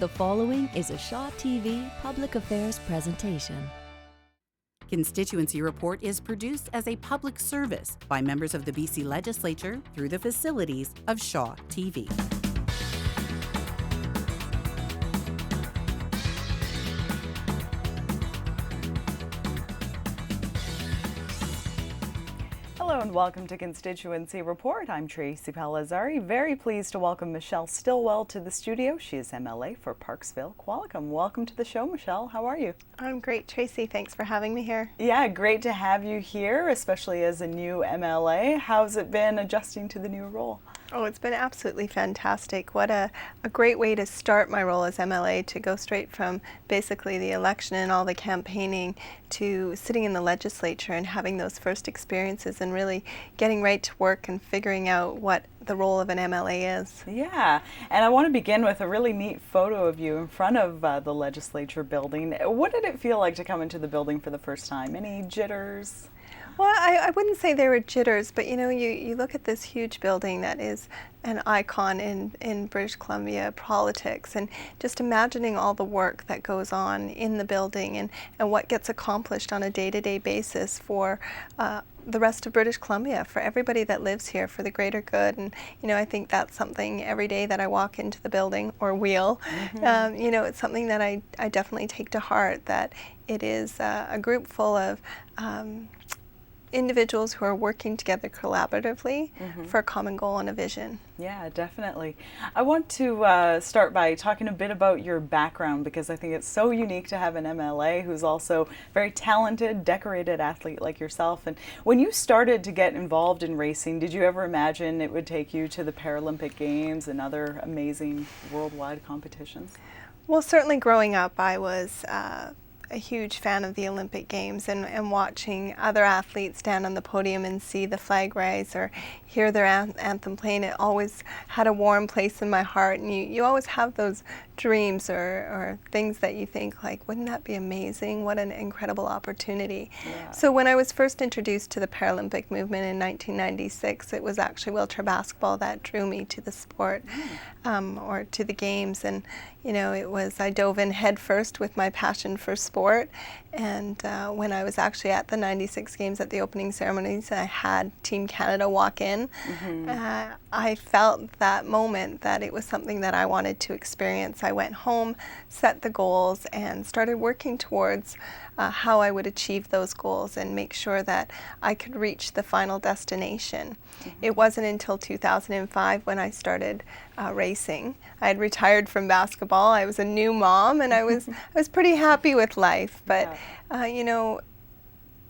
The following is a Shaw TV Public Affairs presentation. Constituency Report is produced as a public service by members of the BC Legislature through the facilities of Shaw TV. Hello and welcome to Constituency Report. I'm Tracy Palazzari. Very pleased to welcome Michelle Stilwell to the studio. She is MLA for Parksville-Qualicum. Welcome to the show, Michelle. How are you? I'm great, Tracy. Thanks for having me here. Yeah, great to have you here, especially as a new MLA. How's it been adjusting to the new role? Oh, it's been absolutely fantastic. What a great way to start my role as MLA, to go straight from basically the election and all the campaigning to sitting in the legislature and having those first experiences and really getting right to work and figuring out what the role of an MLA is. Yeah, and I want to begin with a really neat photo of you in front of the legislature building. What did it feel like to come into the building for the first time? Any jitters? Well, I wouldn't say there were jitters, but you know, you look at this huge building that is an icon in British Columbia politics, and just imagining all the work that goes on in the building and what gets accomplished on a day-to-day basis for the rest of British Columbia, for everybody that lives here, for the greater good. And you know, I think that's something every day that I walk into the building or wheel, you know, it's something that I definitely take to heart, that it is a group full of individuals who are working together collaboratively for a common goal and a vision. Yeah, definitely. I want to start by talking a bit about your background, because I think it's so unique to have an MLA who's also very talented, decorated athlete like yourself. And when you started to get involved in racing, did you ever imagine it would take you to the Paralympic Games and other amazing worldwide competitions? Well, certainly growing up, I was a huge fan of the Olympic Games, and watching other athletes stand on the podium and see the flag rise or hear their anthem playing, it always had a warm place in my heart. And you always have those dreams or things that you think, like, wouldn't that be amazing? What an incredible opportunity. Yeah. So when I was first introduced to the Paralympic movement in 1996, it was actually wheelchair basketball that drew me to the sport, or to the games. And you know, I dove in head first with my passion for sport. And when I was actually at the 96 games at the opening ceremonies, I had Team Canada walk in. I felt that moment that it was something that I wanted to experience. I went home, set the goals, and started working towards how I would achieve those goals and make sure that I could reach the final destination. It wasn't until 2005 when I started racing. I had retired from basketball. I was a new mom, and I was pretty happy with life. But you know,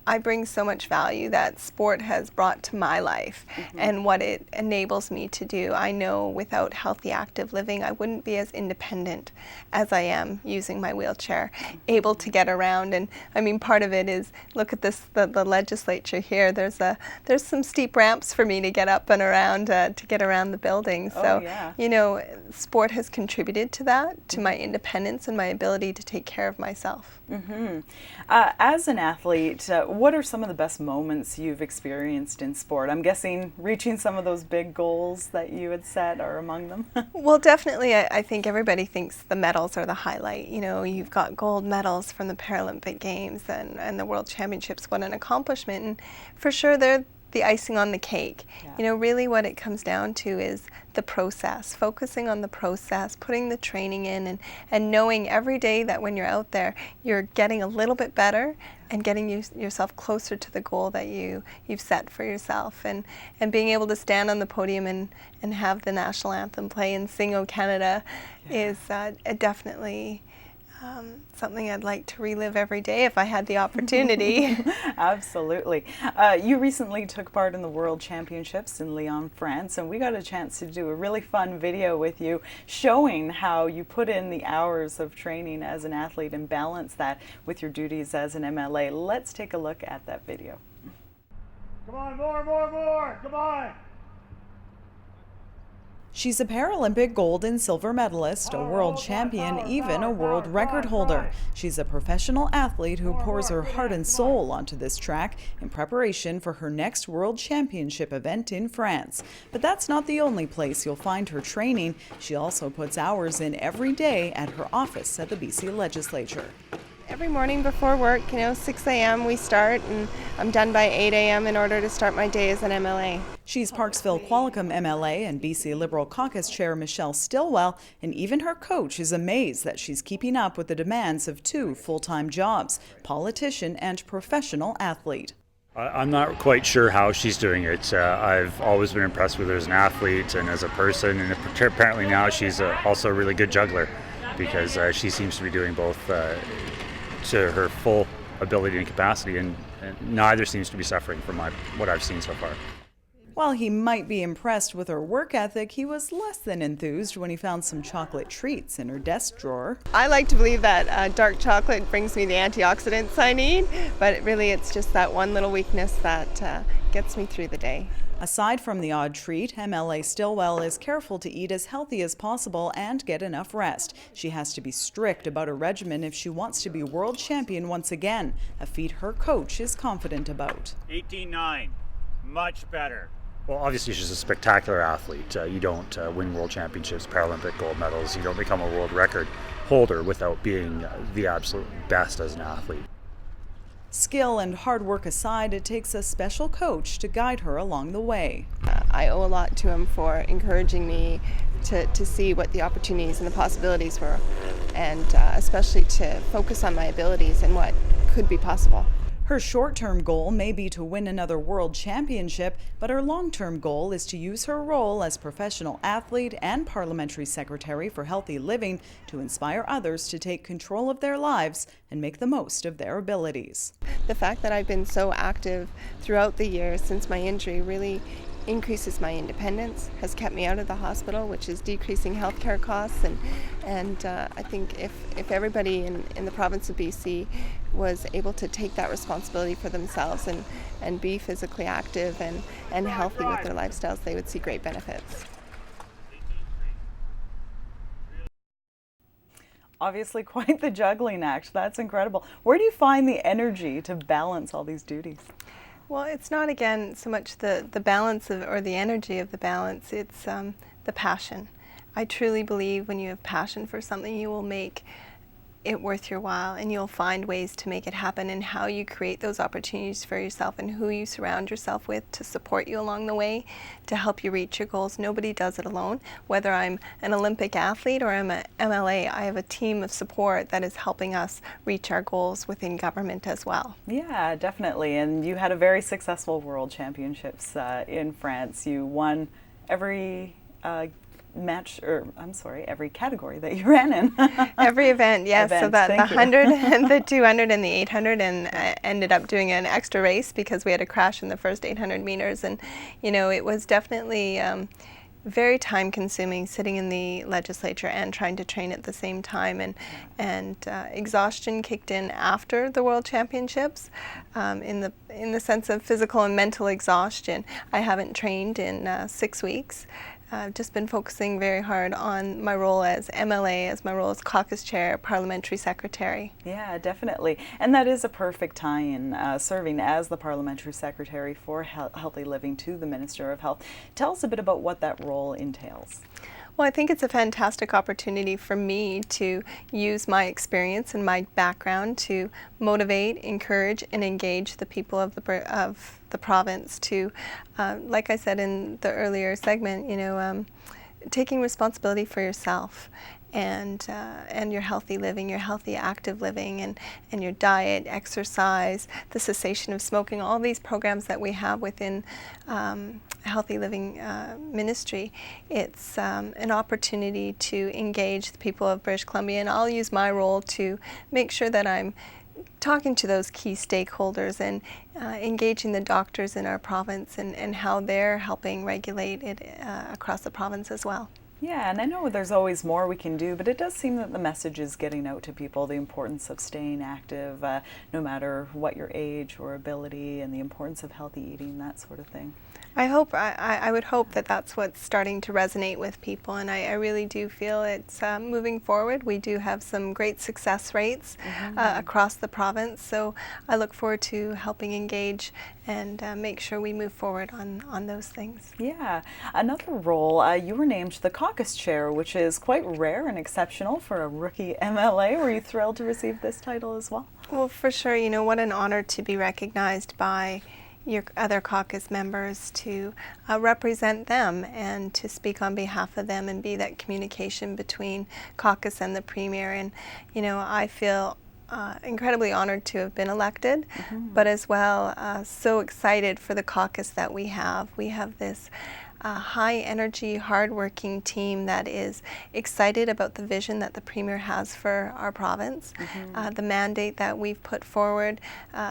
I bring so much value that sport has brought to my life and what it enables me to do. I know without healthy, active living, I wouldn't be as independent as I am using my wheelchair, able to get around. And I mean, part of it is, look at this, the legislature here. There's some steep ramps for me to get up and around, to get around the building. So, you know, sport has contributed to that, to my independence and my ability to take care of myself. As an athlete, what are some of the best moments you've experienced in sport? I'm guessing reaching some of those big goals that you had set are among them. Well, definitely, I think everybody thinks the medals are the highlight. You know, you've got gold medals from the Paralympic Games and the World Championships. What an accomplishment. And for sure, they're the icing on the cake. You know, really what it comes down to is the process, focusing on the process, putting the training in, and knowing every day that when you're out there, you're getting a little bit better and getting yourself closer to the goal that you've set for yourself. And being able to stand on the podium and have the national anthem play and sing "O Canada" is definitely something I'd like to relive every day if I had the opportunity. Absolutely. You recently took part in the World Championships in Lyon, France, and we got a chance to do a really fun video with you showing how you put in the hours of training as an athlete and balance that with your duties as an MLA. Let's take a look at that video. Come on, more, come on! She's a Paralympic gold and silver medalist, a world champion, even a world record holder. She's a professional athlete who pours her heart and soul onto this track in preparation for her next World Championship event in France. But that's not the only place you'll find her training. She also puts hours in every day at her office at the BC Legislature. Every morning before work, 6 a.m. we start, and I'm done by 8 a.m. in order to start my day as an MLA. She's Parksville-Qualicum MLA and BC Liberal Caucus Chair Michelle Stilwell, and even her coach is amazed that she's keeping up with the demands of two full-time jobs, politician and professional athlete. I'm not quite sure how she's doing it. I've always been impressed with her as an athlete and as a person, and apparently now she's also a really good juggler, because she seems to be doing both to her full ability and capacity, and neither seems to be suffering from what I've seen so far. While he might be impressed with her work ethic, he was less than enthused when he found some chocolate treats in her desk drawer. I like to believe that dark chocolate brings me the antioxidants I need, but really it's just that one little weakness that gets me through the day. Aside from the odd treat, MLA Stilwell is careful to eat as healthy as possible and get enough rest. She has to be strict about her regimen if she wants to be world champion once again, a feat her coach is confident about. 18-9, much better. Well, obviously she's a spectacular athlete. You don't win world championships, Paralympic gold medals. You don't become a world record holder without being the absolute best as an athlete. Skill and hard work aside, it takes a special coach to guide her along the way. I owe a lot to him for encouraging me to see what the opportunities and the possibilities were, and especially to focus on my abilities and what could be possible. Her short-term goal may be to win another world championship, but her long-term goal is to use her role as professional athlete and Parliamentary Secretary for Healthy Living to inspire others to take control of their lives and make the most of their abilities. The fact that I've been so active throughout the years since my injury really increases my independence, has kept me out of the hospital, which is decreasing healthcare costs, and I think if everybody in the province of BC was able to take that responsibility for themselves and be physically active and healthy with their lifestyles, they would see great benefits. Obviously quite the juggling act. That's incredible. Where do you find the energy to balance all these duties? Well, it's not, again, so much the balance or the energy of the balance, it's the passion. I truly believe when you have passion for something, you will make it worth your while, and you'll find ways to make it happen, and how you create those opportunities for yourself and who you surround yourself with to support you along the way, to help you reach your goals. Nobody does it alone. Whether I'm an Olympic athlete or I'm an MLA, I have a team of support that is helping us reach our goals within government as well. Yeah, definitely. And you had a very successful World Championships in France. You won every every category that you ran in. Every event, yes. So that the 100 and the 200 and the 800, and ended up doing an extra race because we had a crash in the first 800 meters. And, it was definitely very time consuming sitting in the legislature and trying to train at the same time. And exhaustion kicked in after the World Championships in the sense of physical and mental exhaustion. I haven't trained in 6 weeks. I've just been focusing very hard on my role as MLA, as my role as caucus chair, Parliamentary Secretary. Yeah, definitely. And that is a perfect tie-in, serving as the Parliamentary Secretary for Healthy Living to the Minister of Health. Tell us a bit about what that role entails. Well, I think it's a fantastic opportunity for me to use my experience and my background to motivate, encourage, and engage the people of the province to, like I said in the earlier segment, taking responsibility for yourself and your healthy living, your healthy active living, and your diet, exercise, the cessation of smoking, all these programs that we have within Healthy Living Ministry. It's an opportunity to engage the people of British Columbia, and I'll use my role to make sure that I'm talking to those key stakeholders and engaging the doctors in our province and how they're helping regulate it across the province as well. Yeah, and I know there's always more we can do, but it does seem that the message is getting out to people, the importance of staying active, no matter what your age or ability, and the importance of healthy eating, that sort of thing. I would hope that that's what's starting to resonate with people, and I really do feel it's moving forward. We do have some great success rates across the province, so I look forward to helping engage and make sure we move forward on those things. Yeah. Another role, you were named the caucus chair, which is quite rare and exceptional for a rookie MLA. Were you thrilled to receive this title as well? Well, for sure. You know, what an honor to be recognized by your other caucus members, to represent them and to speak on behalf of them and be that communication between caucus and the Premier. And, you know, I feel incredibly honored to have been elected, but as well so excited for the caucus that we have. We have this high energy, hard-working team that is excited about the vision that the Premier has for our province, the mandate that we've put forward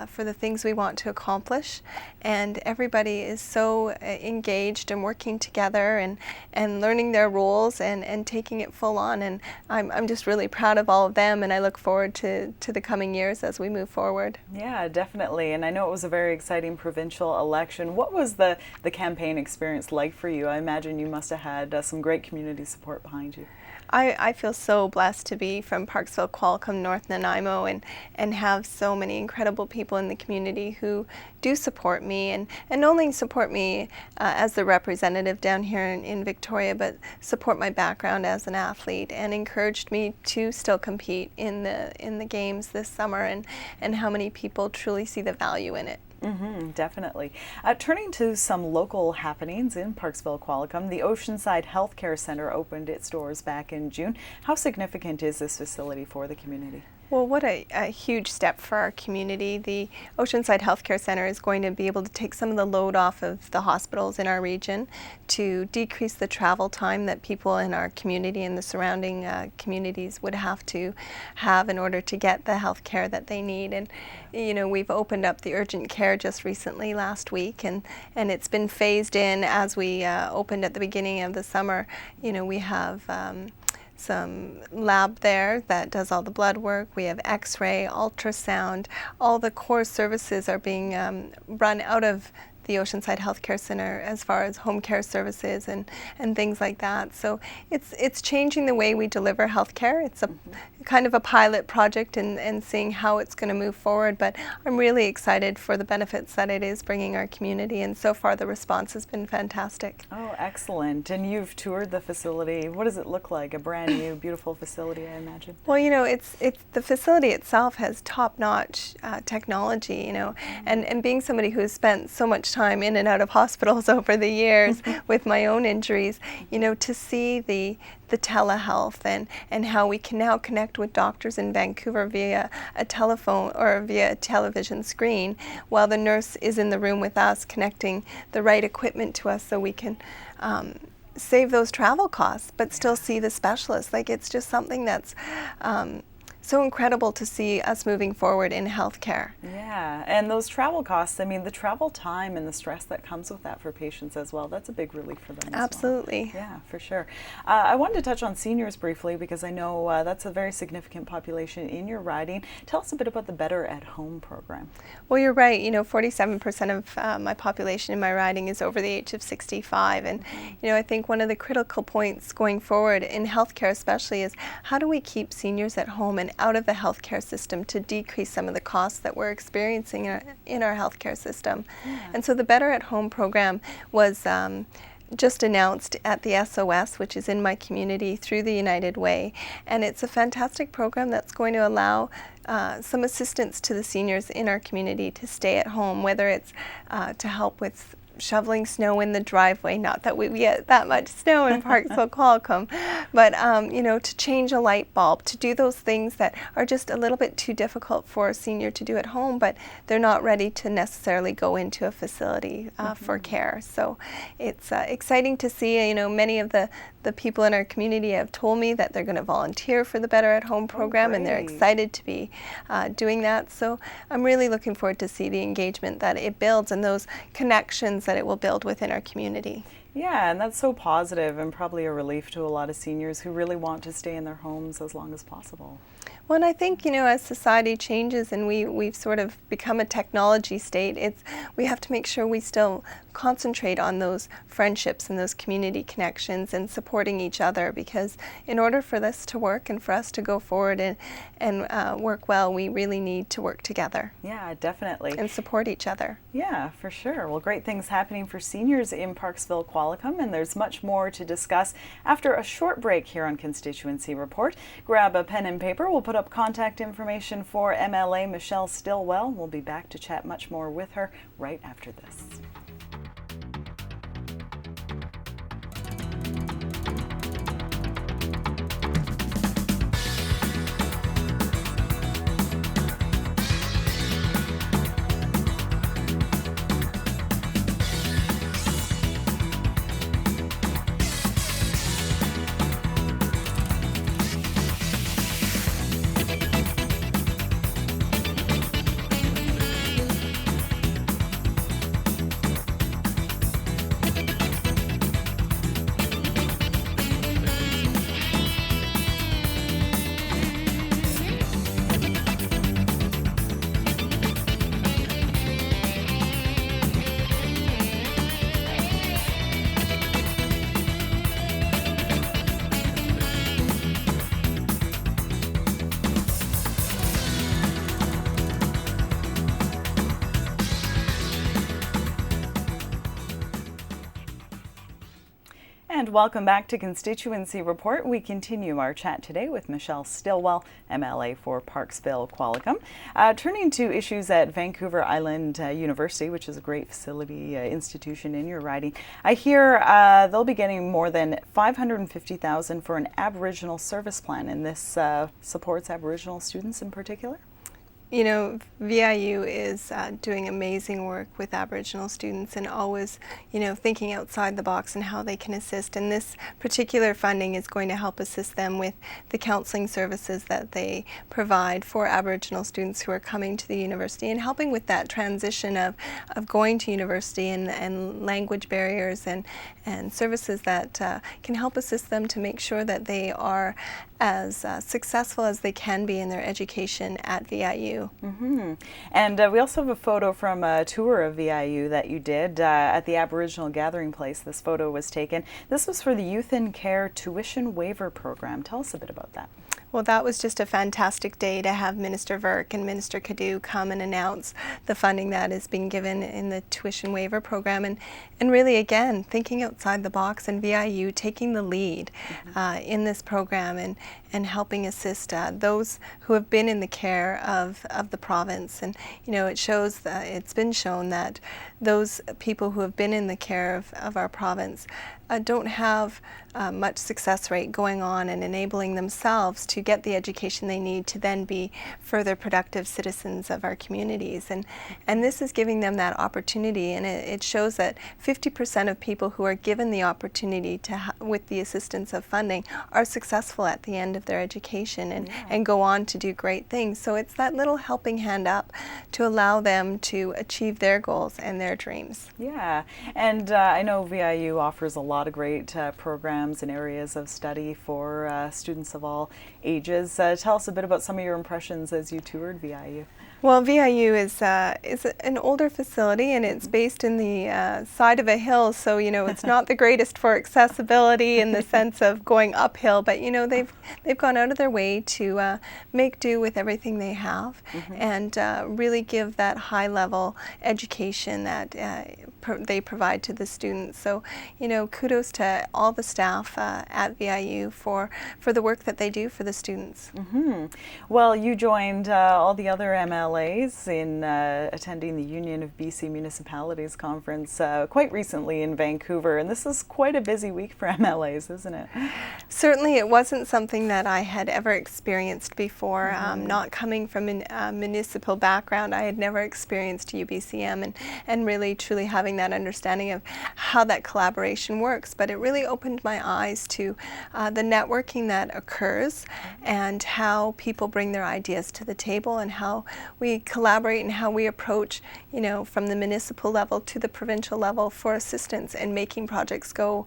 for the things we want to accomplish, and everybody is so engaged and working together and learning their roles and taking it full on, and I'm just really proud of all of them, and I look forward to the coming years as we move forward. Yeah, definitely, and I know it was a very exciting provincial election. What was the campaign experience like for you? I imagine you must have had some great community support behind you. I feel so blessed to be from Parksville-Qualicum, North Nanaimo, and have so many incredible people in the community who do support me, and not only support me as the representative down here in Victoria, but support my background as an athlete and encouraged me to still compete in the games this summer, and how many people truly see the value in it. Definitely. Turning to some local happenings in Parksville-Qualicum, the Oceanside Health Centre opened its doors back in June. How significant is this facility for the community? Well, what a huge step for our community. The Oceanside Health Centre is going to be able to take some of the load off of the hospitals in our region to decrease the travel time that people in our community and the surrounding communities would have to have in order to get the health care that they need. And, you know, we've opened up the urgent care just recently last week, and it's been phased in as we opened at the beginning of the summer. You know, we have some lab there that does all the blood work. We have x-ray, ultrasound. All the core services are being run out of the Oceanside Health Centre as far as home care services and things like that. So it's changing the way we deliver health care. It's a kind of a pilot project and seeing how it's going to move forward, but I'm really excited for the benefits that it is bringing our community, and so far the response has been fantastic. Oh, excellent. And you've toured the facility. What does it look like? A brand new, beautiful facility, I imagine. Well, you know, it's the facility itself has top-notch technology, you know, and being somebody who's spent so much time in and out of hospitals over the years with my own injuries, you know, to see the telehealth and how we can now connect with doctors in Vancouver via a telephone or via a television screen while the nurse is in the room with us, connecting the right equipment to us so we can save those travel costs but still see the specialist. Like, it's just something that's so incredible to see us moving forward in healthcare. Yeah, and those travel costs, I mean, the travel time and the stress that comes with that for patients as well, that's a big relief for them. Absolutely. As well. Yeah, for sure. I wanted to touch on seniors briefly because I know that's a very significant population in your riding. Tell us a bit about the Better at Home program. Well, you're right. You know, 47% of my population in my riding is over the age of 65. And, you know, I think one of the critical points going forward in healthcare especially is how do we keep seniors at home and out of the healthcare system to decrease some of the costs that we're experiencing in our healthcare system. And so the Better at Home program was just announced at the SOS, which is in my community, through the United Way. And it's a fantastic program that's going to allow some assistance to the seniors in our community to stay at home, whether it's to help with shoveling snow in the driveway, not that we get that much snow in Parksville-Qualicum, but you know, to change a light bulb, to do those things that are just a little bit too difficult for a senior to do at home, but they're not ready to necessarily go into a facility for care. So it's exciting to see, you know, many of the people in our community have told me that they're going to volunteer for the Better at Home program, and they're excited to be doing that. So I'm really looking forward to see the engagement that it builds and those connections that it will build within our community. Yeah, and that's so positive and probably a relief to a lot of seniors who really want to stay in their homes as long as possible. Well, and I think, as society changes and we've sort of become a technology state, we have to make sure we still concentrate on those friendships and those community connections and supporting each other, because in order for this to work and for us to go forward and work well, we really need to work together. Yeah, definitely. And support each other. Yeah, for sure. Well, great things happening for seniors in Parksville-Qualicum, and there's much more to discuss after a short break here on Constituency Report. Grab a pen and paper. We'll put up contact information for MLA Michelle Stilwell. We'll be back to chat much more with her right after this. And welcome back to Constituency Report. We continue our chat today with Michelle Stilwell, MLA for Parksville-Qualicum. Turning to issues at Vancouver Island University, which is a great facility institution in your riding. I hear they'll be getting more than $550,000 for an Aboriginal service plan, and this supports Aboriginal students in particular? VIU is doing amazing work with Aboriginal students and always, thinking outside the box and how they can assist. And this particular funding is going to help assist them with the counseling services that they provide for Aboriginal students who are coming to the university, and helping with that transition of going to university and language barriers and services that can help assist them to make sure that they are as successful as they can be in their education at VIU. Mm-hmm. And we also have a photo from a tour of VIU that you did at the Aboriginal Gathering Place. This photo was taken. This was for the Youth in Care Tuition Waiver Program. Tell us a bit about that. Well, that was just a fantastic day to have Minister Verk and Minister Cadu come and announce the funding that is being given in the tuition waiver program, and really, again, thinking outside the box, and VIU taking the lead in this program and helping assist those who have been in the care of the province. And it shows that it's been shown that those people who have been in the care of our province don't have much success rate going on and enabling themselves to get the education they need to then be further productive citizens of our communities. And this is giving them that opportunity, and it shows that 50% of people who are given the opportunity to, with the assistance of funding, are successful at the end of their education and go on to do great things. So it's that little helping hand up to allow them to achieve their goals and their dreams. Yeah, and I know VIU offers a lot of great programs and areas of study for students of all ages. Tell us a bit about some of your impressions as you toured VIU. Well, VIU is an older facility, and it's based in the side of a hill, so it's not the greatest for accessibility in the sense of going uphill. But they've gone out of their way to make do with everything they have, and really give that high-level education that they provide to the students. So kudos to all the staff at VIU for the work that they do for the students. Well, you joined all the other MLAs in attending the Union of BC Municipalities conference quite recently in Vancouver, and this is quite a busy week for MLAs, isn't it? Certainly, it wasn't something that I had ever experienced before. Not coming from a municipal background, I had never experienced UBCM, and really truly having having that understanding of how that collaboration works. But it really opened my eyes to the networking that occurs and how people bring their ideas to the table and how we collaborate and how we approach, you know, from the municipal level to the provincial level for assistance and making projects go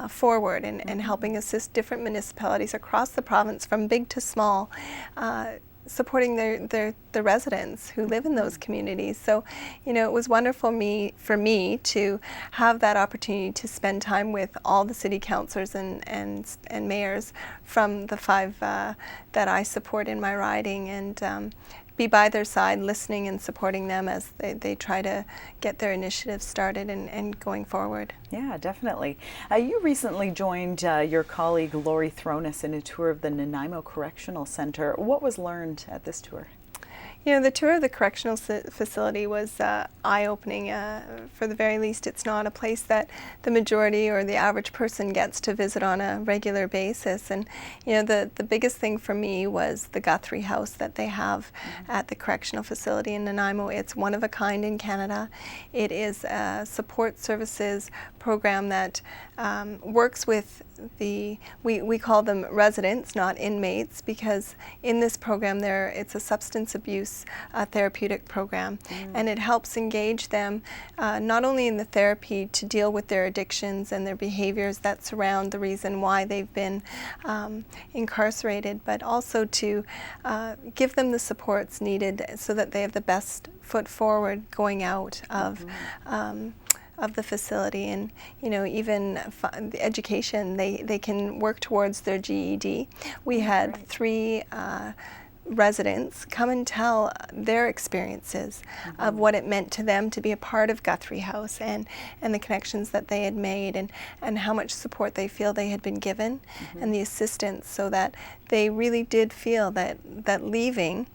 forward and helping assist different municipalities across the province from big to small, supporting the residents who live in those communities. So, you know, it was wonderful for me to have that opportunity to spend time with all the city councillors and mayors from the 5 that I support in my riding, and be by their side, listening and supporting them as they try to get their initiatives started and going forward. Yeah, definitely. You recently joined your colleague Lori Thronis in a tour of the Nanaimo Correctional Centre. What was learned at this tour? You know, the tour of the correctional facility was eye-opening. For the very least, it's not a place that the majority or the average person gets to visit on a regular basis. And, you know, the biggest thing for me was the Guthrie House that they have at the correctional facility in Nanaimo. It's one of a kind in Canada. It is a support services program that works with we call them residents, not inmates, because in this program it's a substance abuse therapeutic program, and it helps engage them not only in the therapy to deal with their addictions and their behaviors that surround the reason why they've been incarcerated, but also to give them the supports needed so that they have the best foot forward going out of the facility. And, you know, even the education, they can work towards their GED. We had 3 residents come and tell their experiences of what it meant to them to be a part of Guthrie House, and the connections that they had made, and how much support they feel they had been given, and the assistance, so that they really did feel that leaving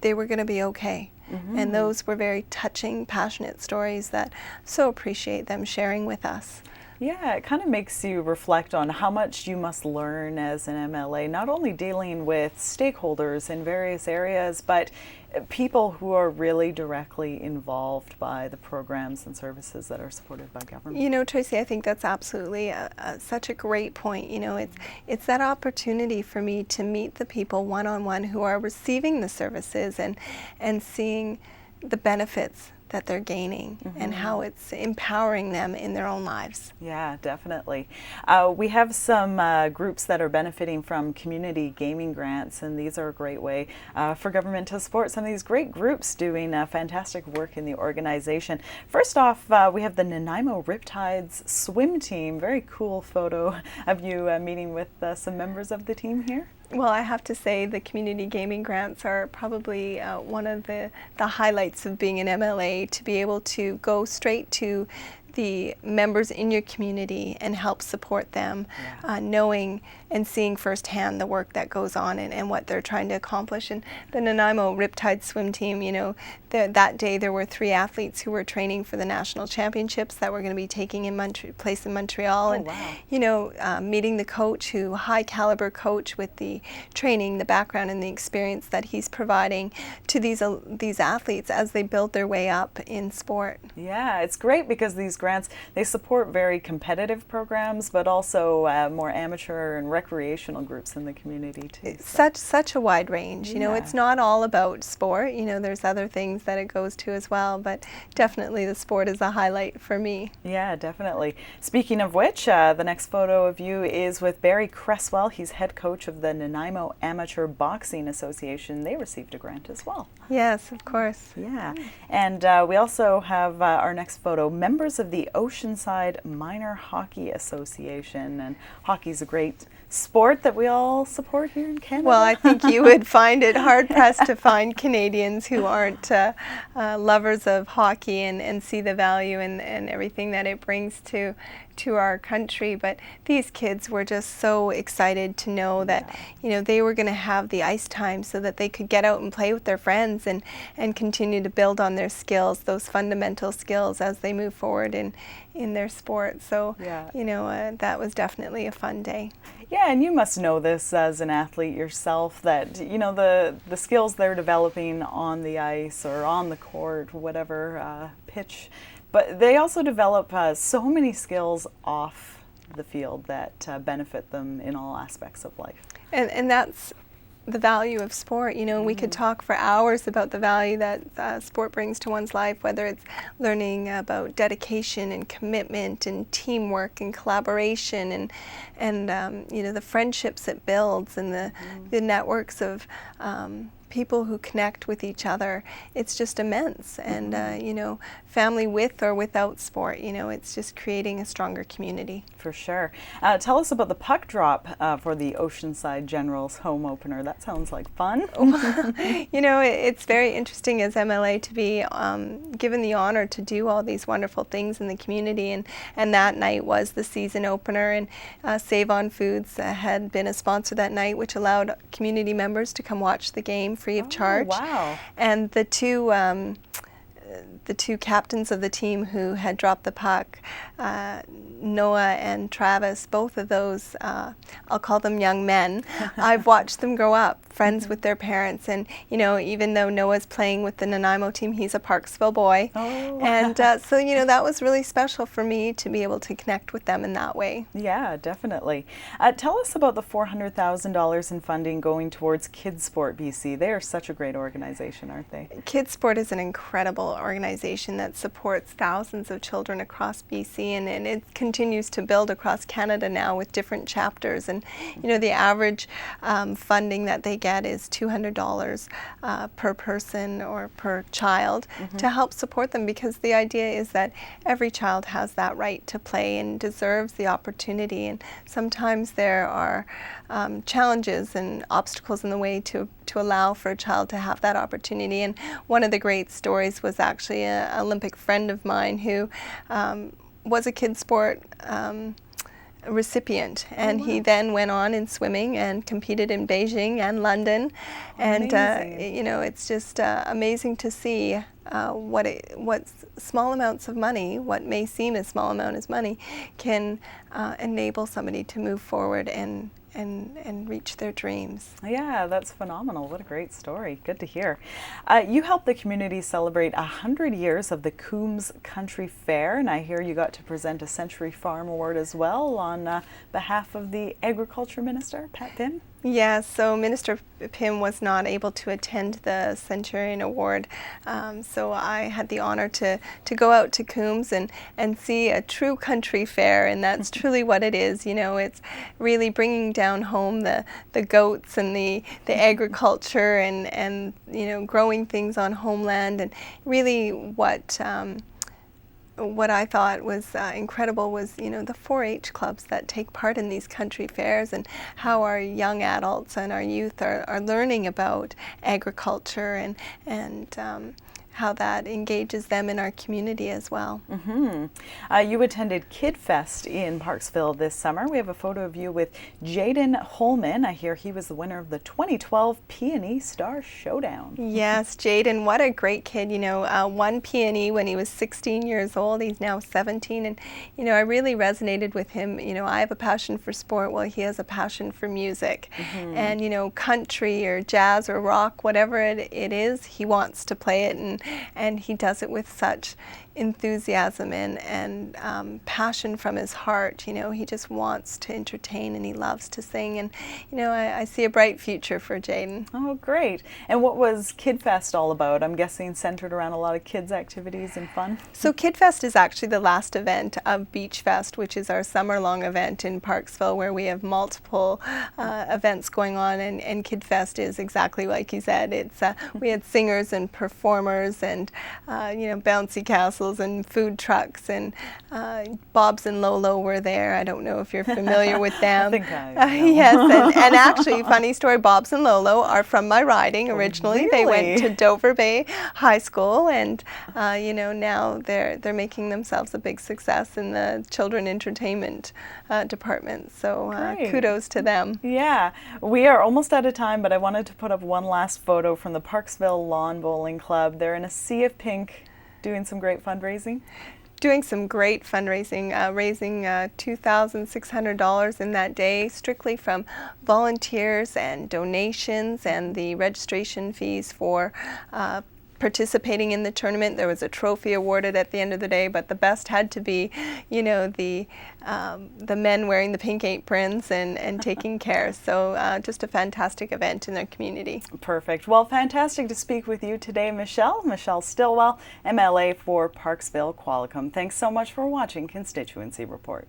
they were going to be okay. And those were very touching, passionate stories that so appreciate them sharing with us. Yeah, it kind of makes you reflect on how much you must learn as an MLA, not only dealing with stakeholders in various areas, but people who are really directly involved by the programs and services that are supported by government. You know, Tracy, I think that's absolutely such a great point. You know, it's that opportunity for me to meet the people one-on-one who are receiving the services and seeing the benefits that they're gaining and how it's empowering them in their own lives. Yeah, definitely. We have some groups that are benefiting from community gaming grants, and these are a great way for government to support some of these great groups doing fantastic work in the organization. First off, we have the Nanaimo Riptides swim team. Very cool photo of you meeting with some members of the team here. Well, I have to say the community gaming grants are probably one of the highlights of being an MLA, to be able to go straight to the members in your community and help support them, knowing and seeing firsthand the work that goes on and what they're trying to accomplish. And the Nanaimo Riptide swim team, you know, that day there were 3 athletes who were training for the national championships that were going to be taking place in Montreal. And you know, meeting the coach, high caliber coach with the training, the background and the experience that he's providing to these athletes as they build their way up in sport. Yeah, it's great because these grants, they support very competitive programs, but also more amateur and recreational groups in the community too. Such a wide range. You know, it's not all about sport. You know, there's other things that it goes to as well, but definitely the sport is a highlight for me. Yeah, definitely. Speaking of which, the next photo of you is with Barry Cresswell. He's head coach of the Nanaimo Amateur Boxing Association. They received a grant as well. Yes, of course. Yeah, and we also have our next photo, members of the Oceanside Minor Hockey Association, and hockey's a great sport that we all support here in Canada. Well, I think you would find it hard-pressed to find Canadians who aren't lovers of hockey and see the value and everything that it brings to our country. But these kids were just so excited to know that, you know, they were going to have the ice time so that they could get out and play with their friends and continue to build on their skills, those fundamental skills, as they move forward in their sport. So, you know, that was definitely a fun day. Yeah, and you must know this as an athlete yourself, that you know the skills they're developing on the ice or on the court, whatever pitch, but they also develop so many skills off the field that benefit them in all aspects of life. And that's the value of sport. You know, we could talk for hours about the value that sport brings to one's life, whether it's learning about dedication and commitment and teamwork and collaboration and you know, the friendships it builds and the networks of people who connect with each other. It's just immense. And you know, family with or without sport, you know, it's just creating a stronger community. For sure. Tell us about the puck drop for the Oceanside Generals home opener. That sounds like fun. You know, it's very interesting as MLA to be given the honor to do all these wonderful things in the community, and that night was the season opener, and Save On Foods had been a sponsor that night, which allowed community members to come watch the game free of charge. Wow. And the two captains of the team who had dropped the puck, Noah and Travis, both of those, I'll call them young men. I've watched them grow up, friends with their parents, and you know, even though Noah's playing with the Nanaimo team, he's a Parksville boy. Oh. And so you know, that was really special for me to be able to connect with them in that way. Yeah, definitely. Tell us about the $400,000 in funding going towards Kidsport BC. They are such a great organization, aren't they? Kidsport is an incredible organization that supports thousands of children across BC, and it continues to build across Canada now with different chapters. And you know, the average funding that they get is $200 per person or per child to help support them, because the idea is that every child has that right to play and deserves the opportunity, and sometimes there are challenges and obstacles in the way to allow for a child to have that opportunity. And one of the great stories was actually an Olympic friend of mine who was a Kidsport recipient, and he then went on in swimming and competed in Beijing and London. And you know, it's just amazing to see what small amounts of money, what may seem as small amount as money, can enable somebody to move forward and reach their dreams. Yeah, that's phenomenal. What a great story. Good to hear. You helped the community celebrate 100 years of the Coombs Country Fair, and I hear you got to present a Century Farm Award as well on behalf of the Agriculture Minister, Pat Pym. Yeah, so Minister Pym was not able to attend the Centurion Award, so I had the honor to go out to Coombs and see a true country fair, and that's truly what it is. You know, it's really bringing down home the goats and the agriculture and you know, growing things on homeland, and really what I thought was incredible was, you know, the 4-H clubs that take part in these country fairs, and how our young adults and our youth are learning about agriculture and how that engages them in our community as well. You attended Kid Fest in Parksville this summer. We have a photo of you with Jaden Holman. I hear he was the winner of the 2012 P&E Star Showdown. Yes, Jaden, what a great kid. You know, won P&E when he was 16 years old. He's now 17, and you know, I really resonated with him. You know, I have a passion for sport, well, he has a passion for music. And you know, country or jazz or rock, whatever it is, he wants to play it, and he does it with such enthusiasm and passion from his heart. You know, he just wants to entertain, and he loves to sing, and you know, I see a bright future for Jaden. Oh, great. And what was Kid Fest all about? I'm guessing centered around a lot of kids' activities and fun? So Kid Fest is actually the last event of Beach Fest, which is our summer-long event in Parksville, where we have multiple events going on, and Kid Fest is exactly like you said. It's we had singers and performers and you know, bouncy castles and food trucks, and Bob's and Lolo were there. I don't know if you're familiar with them. I think I know. Yes, and actually, funny story, Bob's and Lolo are from my riding originally. Really? They went to Dover Bay High School, and you know, now they're making themselves a big success in the children entertainment department. So kudos to them. Yeah, we are almost out of time, but I wanted to put up one last photo from the Parksville Lawn Bowling Club. They're in a sea of pink, doing some great fundraising. doing some great fundraising, raising $2,600 in that day, strictly from volunteers and donations and the registration fees for participating in the tournament. There was a trophy awarded at the end of the day, but the best had to be, you know, the men wearing the pink aprons and taking care. So just a fantastic event in the community. Perfect. Well, fantastic to speak with you today, Michelle. Michelle Stilwell, MLA for Parksville-Qualicum. Thanks so much for watching Constituency Report.